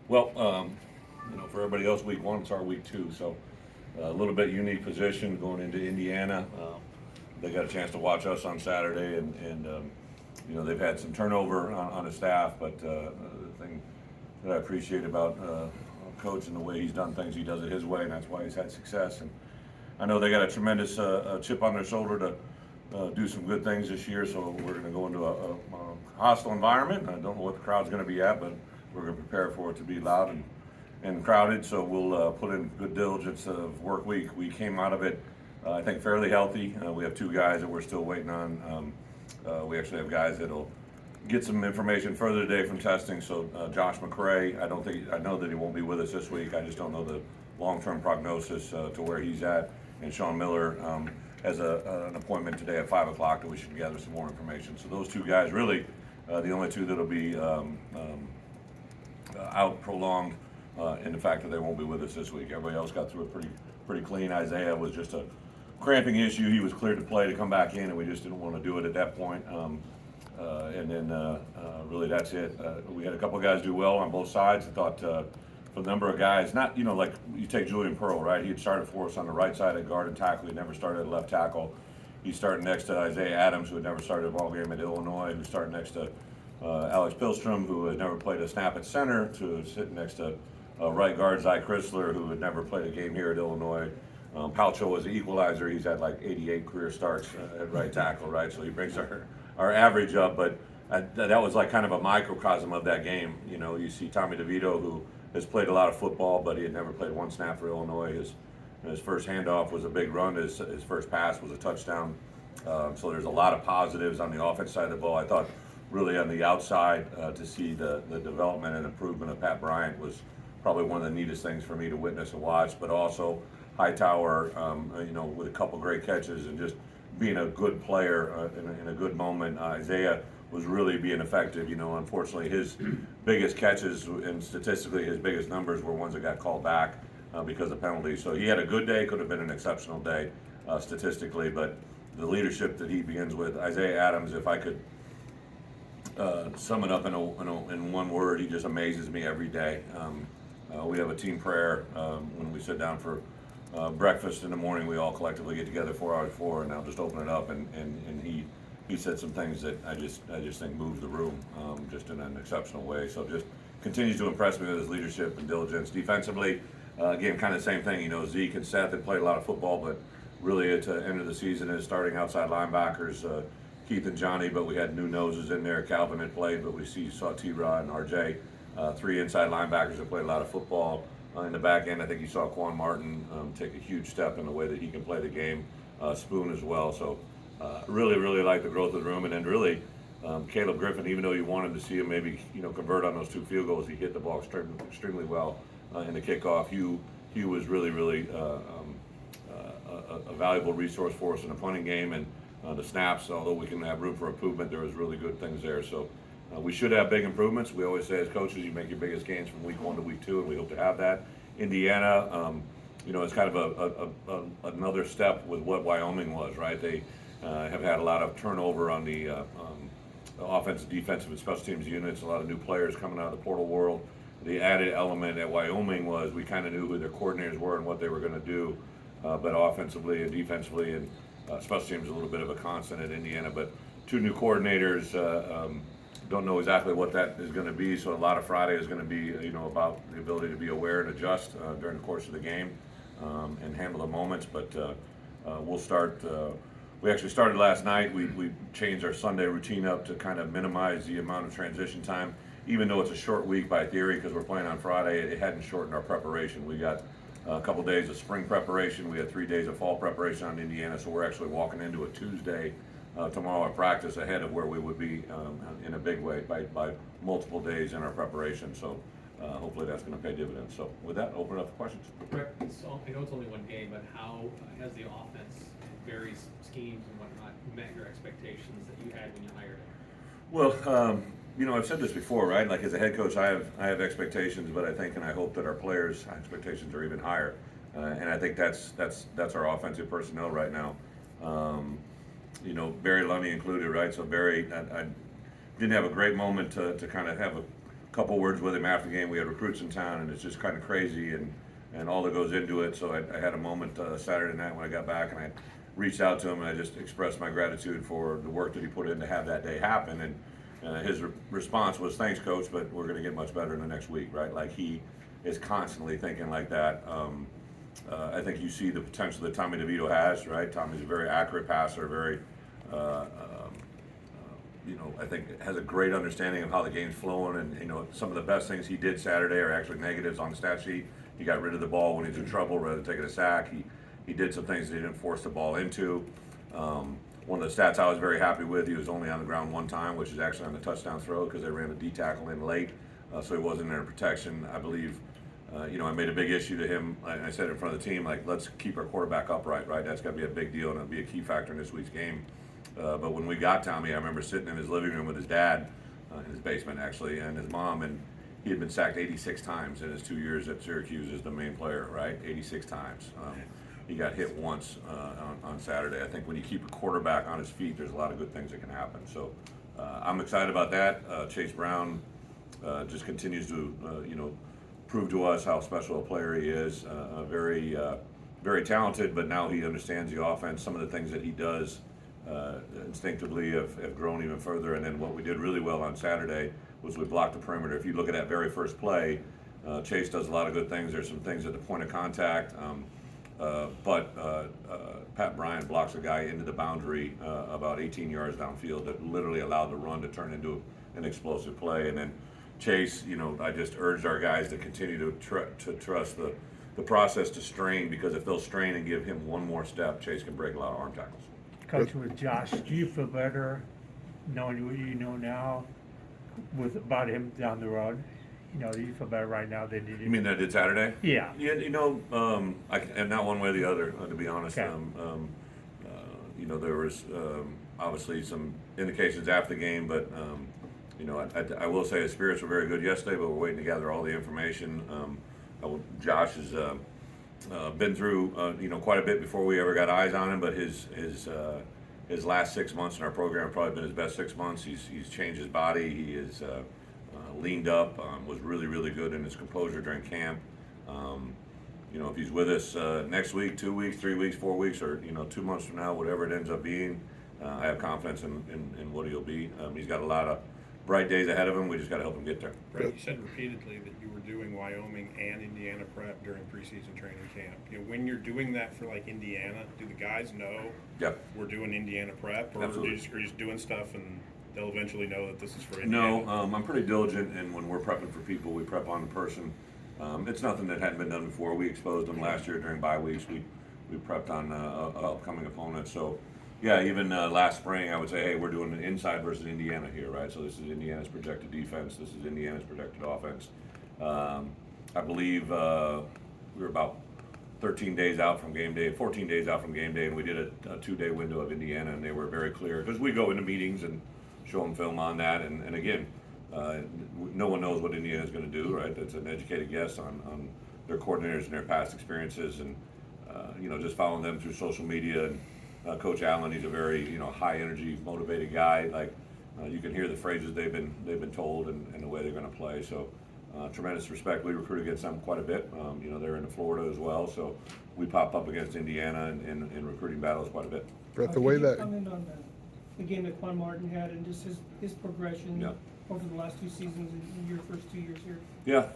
Well, for everybody else, week one, it's our week two, so a little bit unique position going into Indiana. They got a chance to watch us on Saturday, and they've had some turnover on the staff, but the thing that I appreciate about Coach and the way he's done things, he does it his way, and that's why he's had success. And I know they got a tremendous chip on their shoulder to do some good things this year, so we're going to go into a hostile environment. I don't know what the crowd's going to be at, but we're going to prepare for it to be loud and crowded, so we'll put in good diligence of work week. We came out of it, I think, fairly healthy. We have two guys that we're still waiting on. We actually have guys that'll get some information further today from testing. So Josh McCray, I know that he won't be with us this week. I just don't know the long-term prognosis to where he's at. And Sean Miller has an appointment today at 5 o'clock that we should gather some more information. So those two guys, really, the only two that'll be out prolonged in the fact that they won't be with us this week. Everybody else got through it pretty clean. Isaiah was just a cramping issue. He was cleared to play to come back in, and we just didn't want to do it at that point. And then really that's it. We had a couple of guys do well on both sides. I thought for the number of guys, not, like you take Julian Pearl, right? He had started for us on the right side at guard and tackle. He never started at left tackle. He started next to Isaiah Adams, who had never started a ball game at Illinois, who started next to Alex Pilstrom, who had never played a snap at center, to sitting next to right guard Zy Chrysler, who had never played a game here at Illinois. Palcho was the equalizer. He's had like 88 career starts at right tackle, right? So he brings our average up, but that was like kind of a microcosm of that game. You see Tommy DeVito, who has played a lot of football, but he had never played one snap for Illinois. His first handoff was a big run. His first pass was a touchdown. So there's a lot of positives on the offense side of the ball. I thought really on the outside to see the development and improvement of Pat Bryant was probably one of the neatest things for me to witness and watch, but also Hightower, with a couple great catches and just being a good player in a good moment. Isaiah was really being effective. Unfortunately, his biggest catches and statistically his biggest numbers were ones that got called back because of penalties. So he had a good day, could have been an exceptional day statistically, but the leadership that he begins with, Isaiah Adams, if I could sum it up in one word, he just amazes me every day. We have a team prayer when we sit down for breakfast in the morning. We all collectively get together 4 hours before, and I'll just open it up, and he said some things that I just think moved the room just in an exceptional way. So just continues to impress me with his leadership and diligence. Defensively, again, kind of the same thing. Zeke and Seth had played a lot of football, but really at the end of the season is starting outside linebackers. Keith and Johnny, but we had new noses in there. Calvin had played, but we saw T-Rod and RJ. Three inside linebackers that played a lot of football. In the back end, I think you saw Quan Martin take a huge step in the way that he can play the game. Spoon as well. So really, really like the growth of the room. And then really, Caleb Griffin, even though you wanted to see him maybe convert on those two field goals, he hit the ball extremely well in the kickoff. Hugh was really, really a valuable resource for us in the punting game, and the snaps, although we can have room for improvement, there was really good things there. So we should have big improvements. We always say as coaches, you make your biggest gains from week 1 to week 2, and we hope to have that. Indiana, it's kind of another step with what Wyoming was, right? They have had a lot of turnover on the offensive, defensive, and special teams units, a lot of new players coming out of the portal world. The added element at Wyoming was we kind of knew who their coordinators were and what they were going to do, but offensively and defensively and special teams is a little bit of a constant at Indiana, but two new coordinators, don't know exactly what that is going to be. So a lot of Friday is going to be, about the ability to be aware and adjust during the course of the game and handle the moments. But we'll start. We actually started last night. We changed our Sunday routine up to kind of minimize the amount of transition time, even though it's a short week by theory because we're playing on Friday. It hadn't shortened our preparation. We got a couple days of spring preparation. We had 3 days of fall preparation on Indiana, so we're actually walking into a Tuesday tomorrow at practice ahead of where we would be in a big way by multiple days in our preparation. So hopefully that's going to pay dividends. So with that, open it up for questions. Rick, I know it's only one game, but how has the offense and various schemes and whatnot met your expectations that you had when you hired him? Well, I've said this before, right? Like as a head coach, I have expectations, but I think and I hope that our players' expectations are even higher. And I think that's our offensive personnel right now. Barry Lundy included, right? So Barry, I didn't have a great moment to kind of have a couple words with him after the game. We had recruits in town, and it's just kind of crazy and all that goes into it. So I had a moment Saturday night when I got back, and I reached out to him, and I just expressed my gratitude for the work that he put in to have that day happen. And his response was, "Thanks, Coach, but we're going to get much better in the next week," right? Like, he is constantly thinking like that. I think you see the potential that Tommy DeVito has, right? Tommy's a very accurate passer, very, I think has a great understanding of how the game's flowing. And, some of the best things he did Saturday are actually negatives on the stat sheet. He got rid of the ball when he's in trouble rather than taking a sack. He did some things that he didn't force the ball into. One of the stats I was very happy with, he was only on the ground one time, which is actually on the touchdown throw because they ran a D tackle in late, so he wasn't in protection. I believe, I made a big issue to him. I said in front of the team, like, let's keep our quarterback upright, right? That's got to be a big deal, and it'll be a key factor in this week's game. But when we got Tommy, I remember sitting in his living room with his dad, in his basement actually, and his mom, and he had been sacked 86 times in his 2 years at Syracuse as the main player, right? 86 times. He got hit once on Saturday. I think when you keep a quarterback on his feet, there's a lot of good things that can happen. So I'm excited about that. Chase Brown just continues to, prove to us how special a player he is. Very talented, but now he understands the offense. Some of the things that he does instinctively have grown even further. And then what we did really well on Saturday was we blocked the perimeter. If you look at that very first play, Chase does a lot of good things. There's some things at the point of contact. But Pat Bryant blocks a guy into the boundary about 18 yards downfield that literally allowed the run to turn into an explosive play. And then Chase, I just urged our guys to continue to trust the process to strain, because if they'll strain and give him one more step, Chase can break a lot of arm tackles. Coach, with Josh, do you feel better knowing what you know now about him down the road? Do you feel better right now than you did? You mean that I did Saturday? Yeah. Yeah, and not one way or the other, to be honest. Okay. There was obviously some indications after the game, but I will say his spirits were very good yesterday, but we're waiting to gather all the information. Josh has been through quite a bit before we ever got eyes on him, but his last 6 months in our program have probably been his best 6 months. He's changed his body. He is leaned up, was really, really good in his composure during camp. If he's with us next week, 2 weeks, 3 weeks, 4 weeks, or 2 months from now, whatever it ends up being, I have confidence in what he'll be. He's got a lot of bright days ahead of him. We just got to help him get there. Brett, you said repeatedly that you were doing Wyoming and Indiana prep during preseason training camp. When you're doing that for like Indiana, do the guys know Yep. we're doing Indiana prep, or Absolutely. are you just doing stuff and they'll eventually know that this is for Indiana? No, I'm pretty diligent, and when we're prepping for people, we prep on the person. It's nothing that hadn't been done before. We exposed them last year during bye weeks. We prepped on upcoming opponents. So, yeah, even last spring, I would say, hey, we're doing an inside versus Indiana here, right? So this is Indiana's projected defense. This is Indiana's projected offense. I believe we were about 13 days out from game day, 14 days out from game day, and we did a 2-day window of Indiana, and they were very clear, because we go into meetings and show them film on that, and again, no one knows what Indiana's going to do, right? That's an educated guess on their coordinators and their past experiences, and just following them through social media. And Coach Allen, he's a very high energy, motivated guy. Like you can hear the phrases they've been told and the way they're going to play. So tremendous respect. We recruit against them quite a bit. They're in Florida as well, so we pop up against Indiana in recruiting battles quite a bit. Brett, the way Can you that comment on the game that Quan Martin had and just his progression Yeah. over the last 2 seasons and your first 2 years here? Yeah,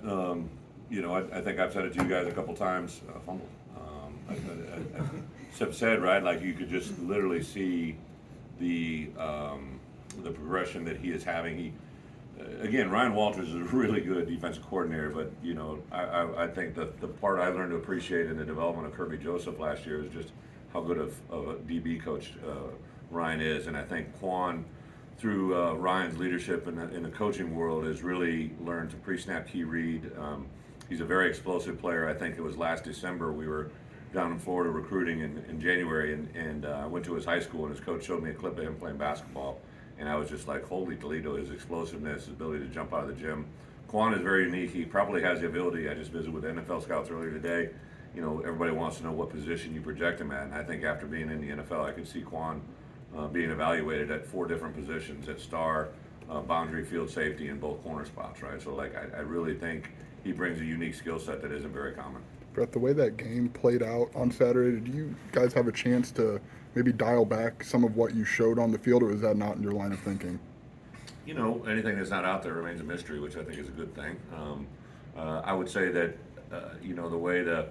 I think I've said it to you guys a couple times. Fumble. Sip said, right, like you could just literally see the progression that he is having. Again, Ryan Walters is a really good defensive coordinator, but I think the part I learned to appreciate in the development of Kirby Joseph last year is just how good of a DB coach Ryan is, and I think Quan, through Ryan's leadership in the coaching world, has really learned to pre-snap key read. He's a very explosive player. I think it was last December we were down in Florida recruiting in January, and I went to his high school, and his coach showed me a clip of him playing basketball, and I was just like, holy Toledo, his explosiveness, his ability to jump out of the gym. Quan is very unique. He probably has the ability. I just visited with NFL scouts earlier today. Everybody wants to know what position you project him at, and I think after being in the NFL, I could see Quan being evaluated at 4 different positions: at star, boundary field safety in both corner spots, right? So like I really think he brings a unique skill set that isn't very common. Brett, the way that game played out on Saturday, did you guys have a chance to maybe dial back some of what you showed on the field, or was that not in your line of thinking? You know, anything that's not out there remains a mystery, which I think is a good thing. I would say that, you know, the way the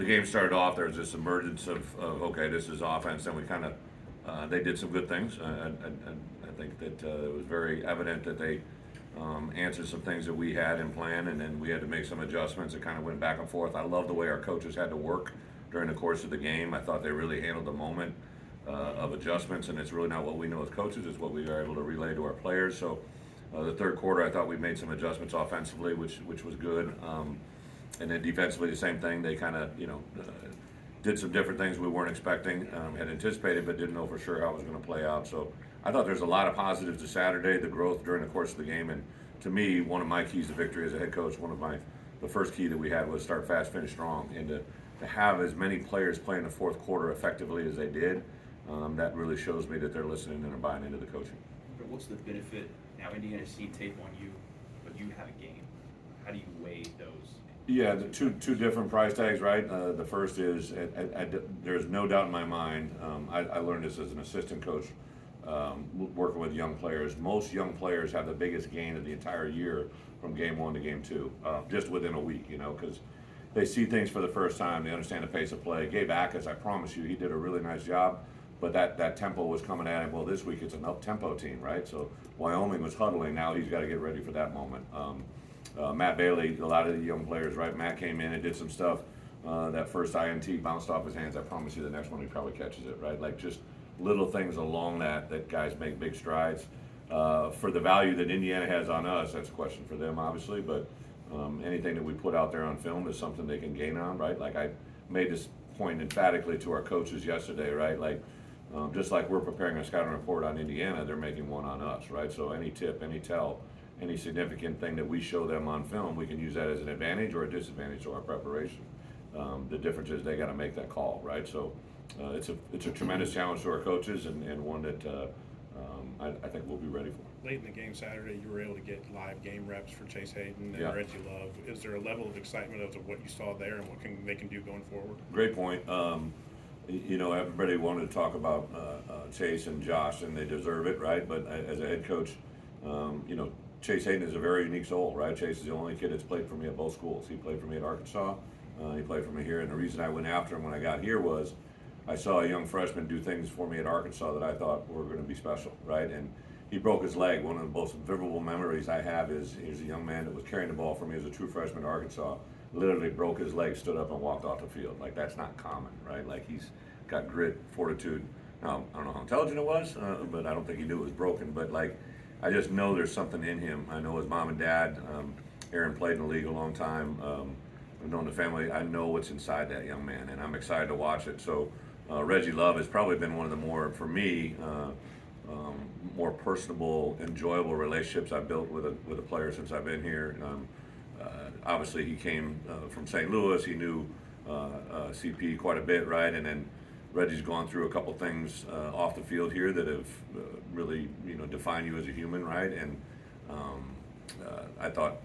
game started off, there was this emergence of okay, this is offense, and we kind of, they did some good things. I think that it was very evident that they answered some things that we had in plan, and then we had to make some adjustments. It kind of went back and forth. I love the way our coaches had to work during the course of the game. I thought they really handled the moment of adjustments, and it's really not what we know as coaches, it's what we are able to relay to our players. So the third quarter, I thought we made some adjustments offensively, which was good. And then defensively, the same thing. They kind of, you know, did some different things we weren't expecting, had anticipated, but didn't know for sure how it was going to play out. So I thought there's a lot of positives to Saturday, the growth during the course of the game. And to me, one of my keys to victory as a head coach, the first key that we had was start fast, finish strong. And to have as many players play in the fourth quarter effectively as they did, that really shows me that they're listening and are buying into the coaching. But what's the benefit now? Indiana see tape on you, but you have a game. How do you weigh those? Yeah, the two different price tags, right? The first is, there's no doubt in my mind, I learned this as an assistant coach, working with young players. Most young players have the biggest gain of the entire year from game one to game two, just within a week, you know, because they see things for the first time, they understand the pace of play. Gabe Ackus, I promise you, he did a really nice job, but that tempo was coming at him. Well, this week it's an up-tempo team, right? So Wyoming was huddling, now he's got to get ready for that moment. Matt Bailey, a lot of the young players, right? Matt came in and did some stuff. That first INT bounced off his hands. I promise you the next one he probably catches it, right? Like just little things along that guys make big strides. For the value that Indiana has on us, that's a question for them, obviously, but anything that we put out there on film is something they can gain on, right? Like I made this point emphatically to our coaches yesterday, right? Like just like we're preparing a scouting report on Indiana, they're making one on us, right? So any tip, any tell, any significant thing that we show them on film, we can use that as an advantage or a disadvantage to our preparation. The difference is they got to make that call, right? So it's a tremendous challenge to our coaches, and one that I think we'll be ready for. Late in the game Saturday, you were able to get live game reps for Chase Hayden and Yeah. Reggie Love. Is there a level of excitement of what you saw there and what they can do going forward? Great point. You know, everybody wanted to talk about Chase and Josh, and they deserve it, right? But as a head coach, you know, Chase Hayden is a very unique soul, right? Chase is the only kid that's played for me at both schools. He played for me at Arkansas. He played for me here. And the reason I went after him when I got here was I saw a young freshman do things for me at Arkansas that I thought were going to be special, right? And he broke his leg. One of the most vivid memories I have is he's a young man that was carrying the ball for me as a true freshman at Arkansas. Literally broke his leg, stood up and walked off the field. Like that's not common, right? Like he's got grit, fortitude. Now, I don't know how intelligent it was, but I don't think he knew it was broken. But like, I just know there's something in him. I know his mom and dad. Aaron played in the league a long time. I've known the family. I know what's inside that young man, and I'm excited to watch it. So Reggie Love has probably been one of the more, for me, more personable, enjoyable relationships I've built with a player since I've been here. Obviously, he came from St. Louis. He knew CP quite a bit, right? And then Reggie's gone through a couple things off the field here that have really, you know, defined you as a human, right? And I thought,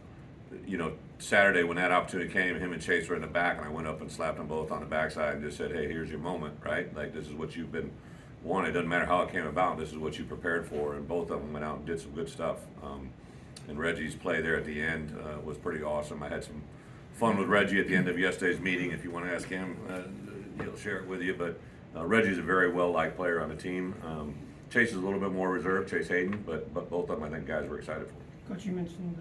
you know, Saturday when that opportunity came, him and Chase were in the back, and I went up and slapped them both on the backside and just said, hey, here's your moment, right? Like, this is what you've been wanting. It doesn't matter how it came about. This is what you prepared for. And both of them went out and did some good stuff. And Reggie's play there at the end was pretty awesome. I had some fun with Reggie at the end of yesterday's meeting. If you want to ask him, he'll share it with you. But Reggie's a very well-liked player on the team. Chase is a little bit more reserved, Chase Hayden, but both of them I think guys were excited for. Coach, you mentioned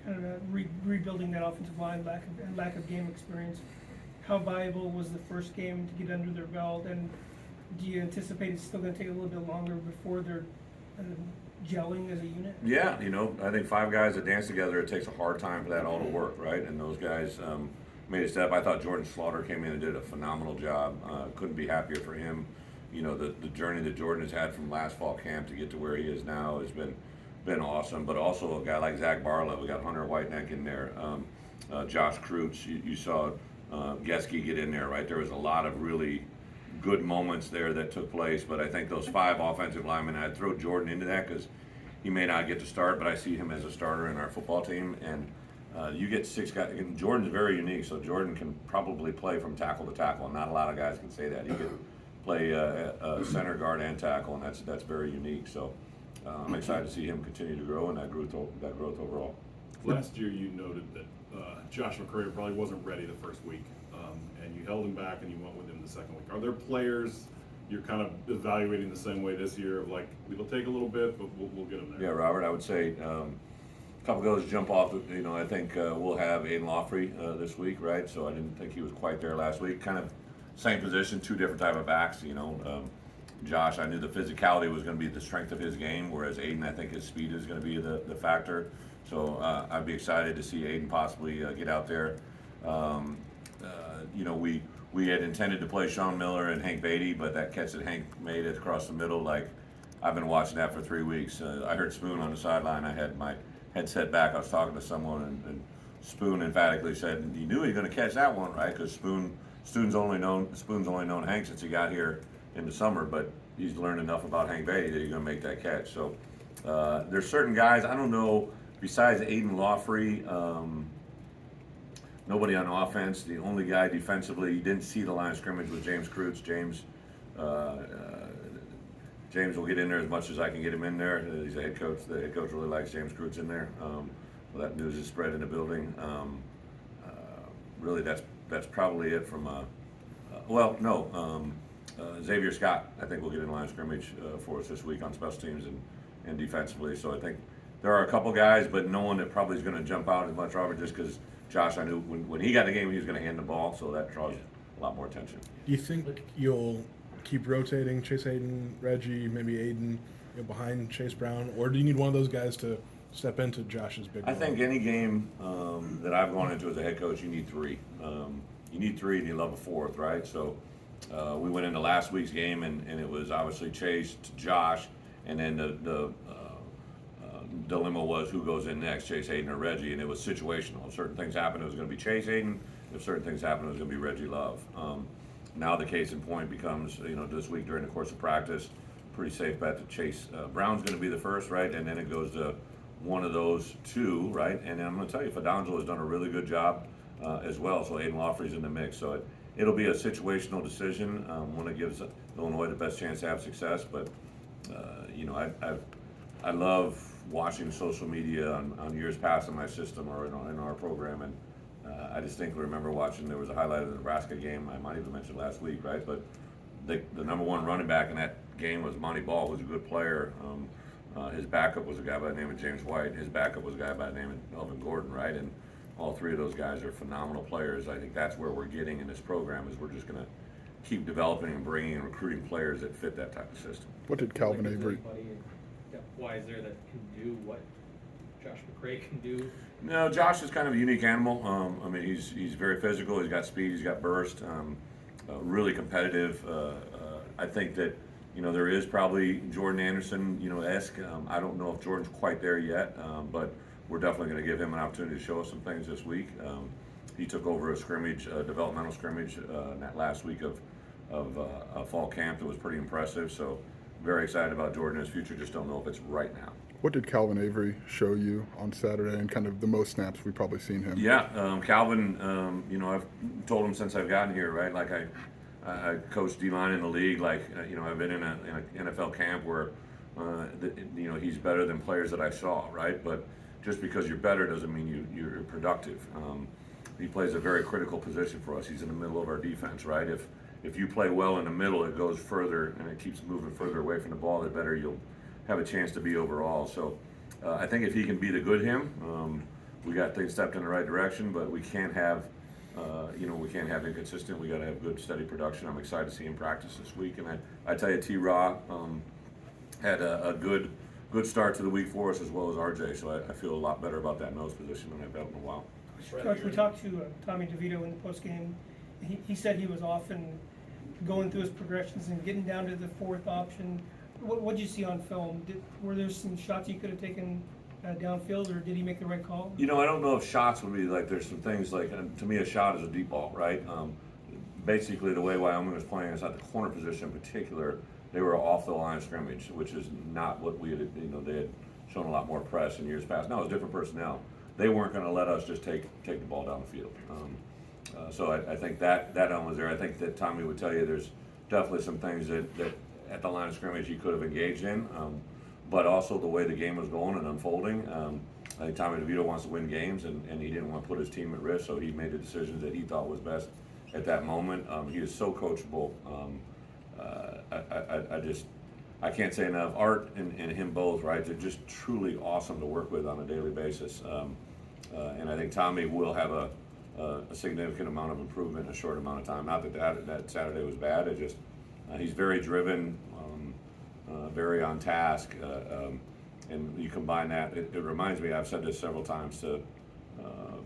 kind of rebuilding that offensive line, lack of game experience. How valuable was the first game to get under their belt, and do you anticipate it's still going to take a little bit longer before they're gelling as a unit? Yeah, you know, I think five guys that dance together, it takes a hard time for that all to work, right? And those guys made a step. I thought Jordan Slaughter came in and did a phenomenal job. Couldn't be happier for him. You know, the journey that Jordan has had from last fall camp to get to where he is now has been awesome. But also a guy like Zach Barlow. We got Hunter Whiteneck in there. Josh Kreutz. You saw Geske get in there, right? There was a lot of really good moments there that took place. But I think those five offensive linemen, I'd throw Jordan into that because he may not get to start, but I see him as a starter in our football team. And you get 6 guys. And Jordan's very unique, so Jordan can probably play from tackle to tackle, and not a lot of guys can say that. He can play center, guard, and tackle, and that's very unique. So I'm excited to see him continue to grow and that growth overall. Last year, you noted that Josh McCray probably wasn't ready the first week, and you held him back and you went with him the second week. Are there players you're kind of evaluating the same way this year of like, it'll take a little bit, but we'll get them there? Yeah, Robert, I would say a couple goes jump off. I think we'll have Aiden Lawfrey this week, right? So I didn't think he was quite there last week. Kind of same position, 2 different type of backs. Josh, I knew the physicality was going to be the strength of his game, whereas Aiden, I think his speed is going to be the factor. So I'd be excited to see Aiden possibly get out there. We had intended to play Sean Miller and Hank Beatty, but that catch that Hank made it across the middle, like, I've been watching that for 3 weeks. I heard Spoon on the sideline. I had my headset back. I was talking to someone, and Spoon emphatically said, "You knew he was going to catch that one, right?" Because Spoon's only known Hank since he got here in the summer, but he's learned enough about Hank Beatty that he's going to make that catch. So there's certain guys, I don't know, besides Aiden Lawfrey, nobody on offense. The only guy defensively, you didn't see the line of scrimmage with James Kreutz. James will get in there as much as I can get him in there. He's a head coach. The head coach really likes James Kreutz in there. Well, that news is spread in the building. Really, that's probably it from. Xavier Scott, I think, will get in line of scrimmage for us this week on special teams and defensively. So I think there are a couple guys, but no one that probably is going to jump out as much, Robert, just because Josh, I knew when he got the game, he was going to hand the ball, so that draws a lot more attention. Do you think you'll keep rotating Chase Hayden, Reggie, maybe Aiden behind Chase Brown, or do you need one of those guys to step into Josh's big role? I think any game that I've gone into as a head coach, you need 3. You need 3 and you love a 4th, right? So we went into last week's game, and it was obviously Chase to Josh, and then the dilemma was who goes in next, Chase Hayden or Reggie, and it was situational. If certain things happened, it was going to be Chase Hayden. If certain things happened, it was going to be Reggie Love. Now the case in point becomes, this week during the course of practice, pretty safe bet that Chase Brown's going to be the first, right? And then it goes to one of those 2, right? And then I'm going to tell you, Fadonzo has done a really good job as well. So Aiden Lawfrey's in the mix. So it'll be a situational decision. One that gives Illinois the best chance to have success. But I love watching social media on years past in my system or in our program, and I distinctly remember watching. There was a highlight of the Nebraska game. I might even mention last week, right? But the number 1 running back in that game was Monty Ball, who's a good player. His backup was a guy by the name of James White. His backup was a guy by the name of Melvin Gordon, right? And all 3 of those guys are phenomenal players. I think that's where we're getting in this program, is we're just going to keep developing and bringing and recruiting players that fit that type of system. What did Calvin Like, is Avery? anybody depth-wise there that can do what Josh McCray can do? No, Josh is kind of a unique animal. He's very physical. He's got speed. He's got burst. Really competitive. I think that there is probably Jordan Anderson esque. I don't know if Jordan's quite there yet, but we're definitely going to give him an opportunity to show us some things this week. He took over a scrimmage, a developmental scrimmage, that last week of a fall camp that was pretty impressive. So very excited about Jordan and his future. Just don't know if it's right now. What did Calvin Avery show you on Saturday, and kind of the most snaps we've probably seen him? Yeah, Calvin. I've told him since I've gotten here, right? Like I coached D-line in the league. Like I've been in an NFL camp where he's better than players that I saw, right? But just because you're better doesn't mean you're productive. He plays a very critical position for us. He's in the middle of our defense, right? If you play well in the middle, it goes further and it keeps moving further away from the ball, the better you'll have a chance to be overall. So I think if he can be the good him, we got things stepped in the right direction, but we can't have inconsistent. We got to have good, steady production. I'm excited to see him practice this week. And I tell you, T-Raw had a good start to the week for us, as well as RJ. So I feel a lot better about that nose position than I've felt in a while. Coach, we talked to Tommy DeVito in the postgame. He said he was often going through his progressions and getting down to the 4th option. What did you see on film? Were there some shots he could have taken downfield, or did he make the right call? I don't know if shots would be like, there's some things like, to me, a shot is a deep ball, right? Basically, the way Wyoming was playing is at the corner position in particular, they were off the line of scrimmage, which is not what we had, they had shown a lot more press in years past. Now it's different personnel. They weren't going to let us just take the ball down the field. So I think that element was there. I think that Tommy would tell you there's definitely some things that at the line of scrimmage he could have engaged in, but also the way the game was going and unfolding. I think Tommy DeVito wants to win games, and he didn't want to put his team at risk, so he made the decisions that he thought was best at that moment. He is so coachable. I can't say enough. Art and him both, right? They're just truly awesome to work with on a daily basis. And I think Tommy will have a significant amount of improvement in a short amount of time. Not that Saturday was bad. It just he's very driven, very on task, and you combine that. It reminds me. I've said this several times to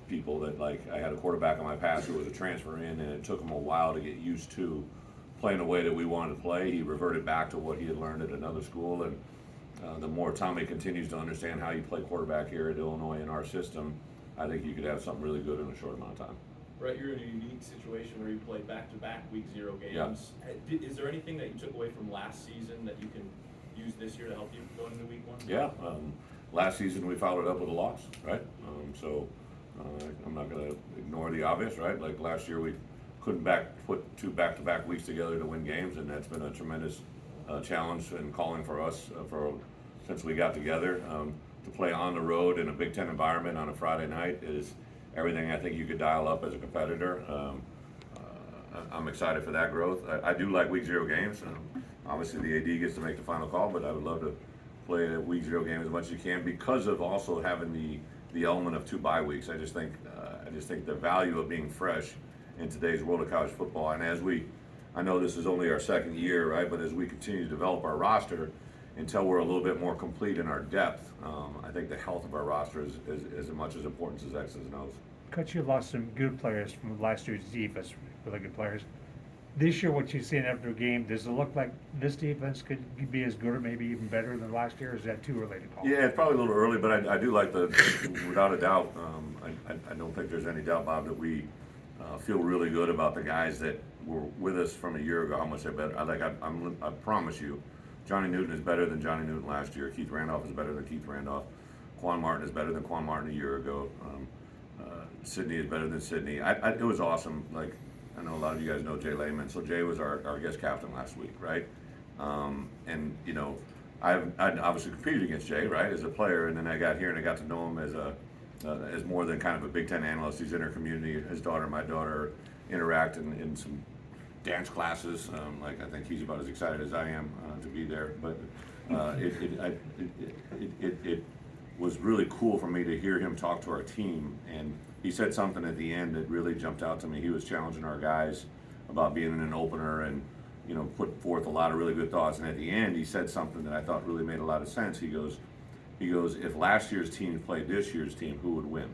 people that, like, I had a quarterback on my pass who was a transfer in, and it took him a while to get used to playing the way that we wanted to play. He reverted back to what he had learned at another school, and the more Tommy continues to understand how you play quarterback here at Illinois in our system, I think you could have something really good in a short amount of time. Brett, you're in a unique situation where you play back-to-back week 0 games. Yeah. Is there anything that you took away from last season that you can use this year to help you going into week 1? Yeah, last season we followed up with a loss, right? So I'm not going to ignore the obvious, right? Like last year we couldn't put 2 back-to-back weeks together to win games, and that's been a tremendous challenge and calling for us since we got together. To play on the road in a Big Ten environment on a Friday night is everything I think you could dial up as a competitor. I'm excited for that growth. I do like week 0 games. Obviously the AD gets to make the final call, but I would love to play a week 0 game as much as you can because of also having the element of 2 bye weeks. I just think the value of being fresh in today's world of college football, and I know this is only our 2nd year, right? But as we continue to develop our roster until we're a little bit more complete in our depth, I think the health of our roster is as much as important as X's and O's. Coach, you lost some good players from last year's defense, really good players. This year, what you've seen after a game, does it look like this defense could be as good or maybe even better than last year? Or is that too early to call? Yeah, it's probably a little early, but I do like without a doubt, I don't think there's any doubt, Bob, that we feel really good about the guys that were with us from a year ago, how much they're better. I promise you, Johnny Newton is better than Johnny Newton last year. Keith Randolph is better than Keith Randolph. Quan Martin is better than Quan Martin a year ago. Sidney is better than Sidney. It was awesome. Like, I know a lot of you guys know Jay Lehman. So Jay was our guest captain last week, right? And you know, I obviously competed against Jay, right, as a player, and then I got here and I got to know him as more than kind of a Big Ten analyst. He's in our community. His daughter and my daughter interact in some dance classes. Like, I think he's about as excited as I am to be there. But it was really cool for me to hear him talk to our team, and he said something at the end that really jumped out to me. He was challenging our guys about being in an opener and, you know, put forth a lot of really good thoughts. And at the end, he said something that I thought really made a lot of sense. He goes, if last year's team played this year's team, who would win?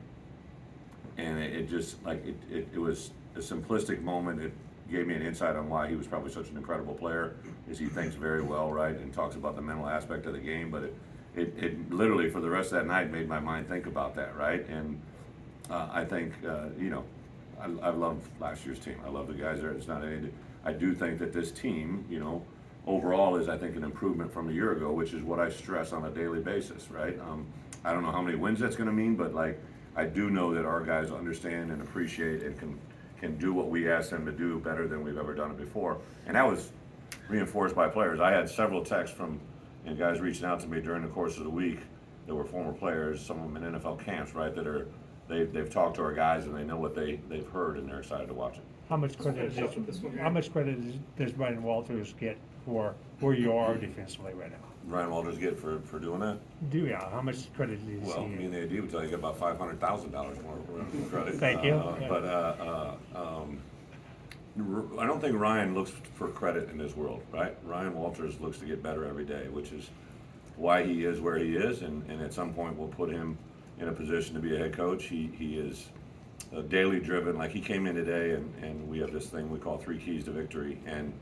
And it just, like, it was a simplistic moment. It gave me an insight on why he was probably such an incredible player, is he thinks very well, right, and talks about the mental aspect of the game. But it literally, for the rest of that night, made my mind think about that, right? And I think, you know, I love last year's team. I love the guys there. It's not any. I do think that this team, you know, overall is, I think, an improvement from a year ago, which is what I stress on a daily basis, right? I don't know how many wins that's going to mean, but, like, I do know that our guys understand and appreciate and can do what we ask them to do better than we've ever done it before. And that was reinforced by players. I had several texts from guys reaching out to me during the course of the week that were former players, some of them in NFL camps, right, that are they've talked to our guys and they know what they've heard and they're excited to watch it. How much credit does Brian Walters get for where you are defensively right now? Brian Walters get for doing that? How much credit do you see? Well, me and the AD would tell you get about $500,000 more credit. Thank you. But I don't think Ryan looks for credit in this world, right? Ryan Walters looks to get better every day, which is why he is where he is, and at some point we'll put him in a position to be a head coach. He is daily driven. Like, he came in today, and we have this thing we call 3 keys to victory, and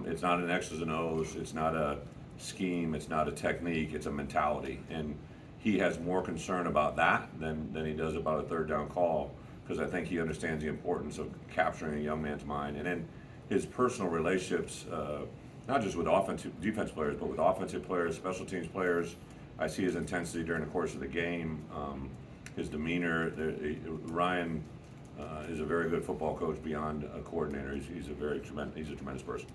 it's not an X's and O's, it's not a scheme, it's not a technique, it's a mentality. And he has more concern about that than he does about a 3rd down call, because I think he understands the importance of capturing a young man's mind. And then his personal relationships, not just with offensive defense players, but with offensive players, special teams players, I see his intensity during the course of the game, his demeanor. Ryan is a very good football coach beyond a coordinator. He's a tremendous person.